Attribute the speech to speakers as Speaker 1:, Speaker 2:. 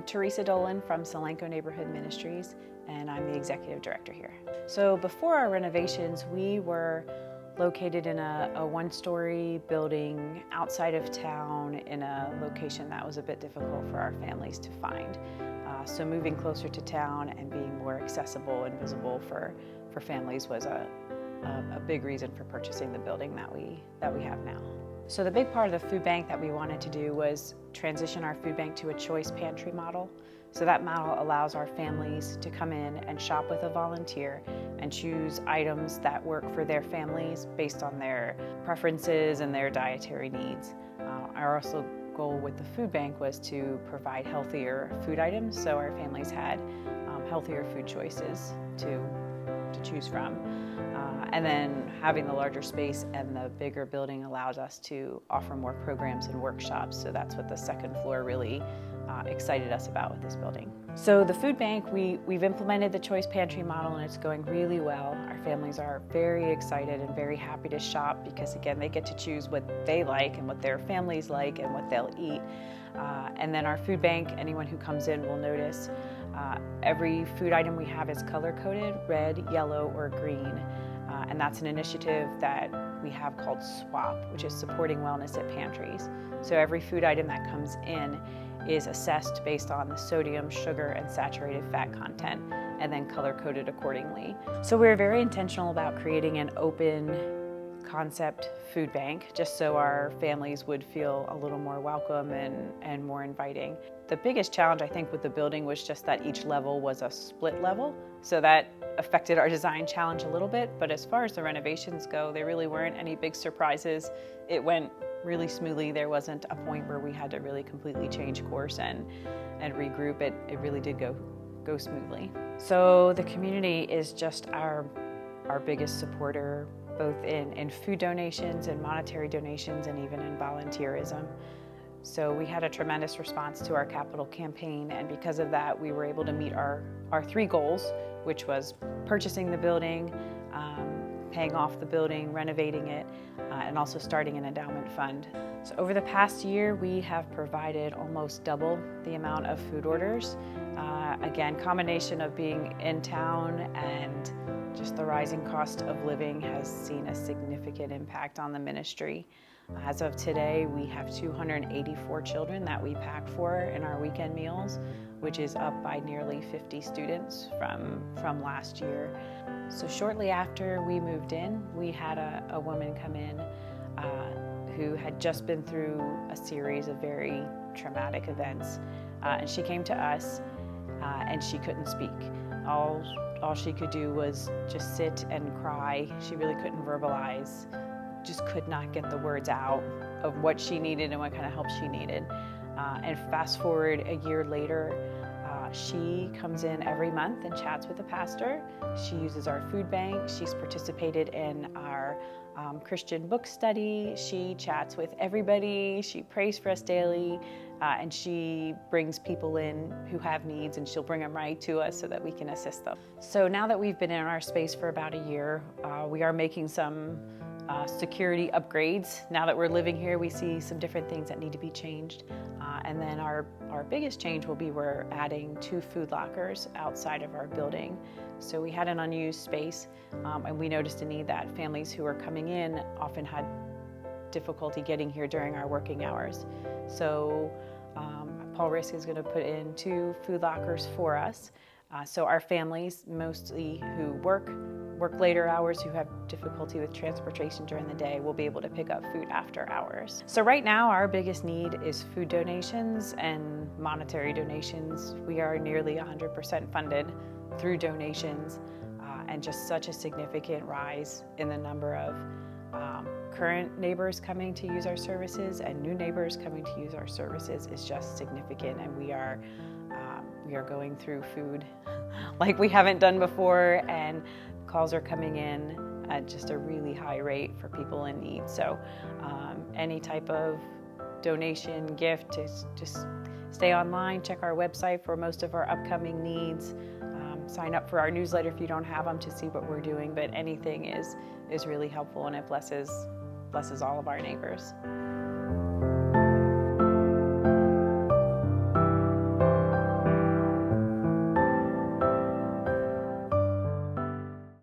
Speaker 1: Teresa Dolan from Solanco Neighborhood Ministries, and I'm the executive director here. So before our renovations, we were located in a one-story building outside of town in a location that was a bit difficult for our families to find. So moving closer to town and being more accessible and visible for families was a big reason for purchasing the building that we have now. So the big part of the food bank that we wanted to do was transition our food bank to a choice pantry model. So that model allows our families to come in and shop with a volunteer and choose items that work for their families based on their preferences and their dietary needs. Our also goal with the food bank was to provide healthier food items, so our families had healthier food choices to choose from. And then having the larger space and the bigger building allows us to offer more programs and workshops, so that's what the second floor really excited us about with this building. So the food bank, we've implemented the choice pantry model and it's going really well. Our families are very excited and very happy to shop because again, they get to choose what they like and what their families like and what they'll eat. And then our food bank, anyone who comes in will notice every food item we have is color-coded, red, yellow, or green. And that's an initiative that we have called SWAP, which is Supporting Wellness at Pantries. So every food item that comes in is assessed based on the sodium, sugar, and saturated fat content, and then color-coded accordingly. So we're very intentional about creating an open concept food bank, just so our families would feel a little more welcome and more inviting. The biggest challenge I think with the building was just that each level was a split level, so that affected our design challenge a little bit, but as far as the renovations go, there really weren't any big surprises. It went really smoothly. There wasn't a point where we had to really completely change course and regroup. It really did go smoothly. So the community is just our biggest supporter, both in food donations and monetary donations and even in volunteerism. So we had a tremendous response to our capital campaign, and because of that we were able to meet our three goals, which was purchasing the building, paying off the building, renovating it, and also starting an endowment fund. So over the past year, we have provided almost double the amount of food orders. Again, combination of being in town and just the rising cost of living has seen a significant impact on the ministry. As of today, we have 284 children that we pack for in our weekend meals, which is up by nearly 50 students from last year. So shortly after we moved in, we had a woman come in who had just been through a series of very traumatic events, and she came to us and she couldn't speak. All she could do was just sit and cry. She really couldn't verbalize, just could not get the words out of what she needed and what kind of help she needed. And fast forward a year later, she comes in every month and chats with the pastor. She uses our food bank. She's participated in our Christian book study. She chats with everybody. She prays for us daily. And she brings people in who have needs, and she'll bring them right to us so that we can assist them. So now that we've been in our space for about a year, we are making some security upgrades. Now that we're living here, we see some different things that need to be changed. And then our biggest change will be we're adding 2 food lockers outside of our building. So we had an unused space, and we noticed a need that families who are coming in often had difficulty getting here during our working hours. So Paul Risk is going to put in 2 food lockers for us. So our families, mostly who work later hours, who have difficulty with transportation during the day, will be able to pick up food after hours. So right now our biggest need is food donations and monetary donations. We are nearly 100% funded through donations, and just such a significant rise in the number of current neighbors coming to use our services and new neighbors coming to use our services is just significant, and we are going through food like we haven't done before, and calls are coming in at just a really high rate for people in need. So any type of donation, gift, just stay online, check our website for most of our upcoming needs. Sign up for our newsletter if you don't have them to see what we're doing, but anything is really helpful, and it blesses all of our neighbors.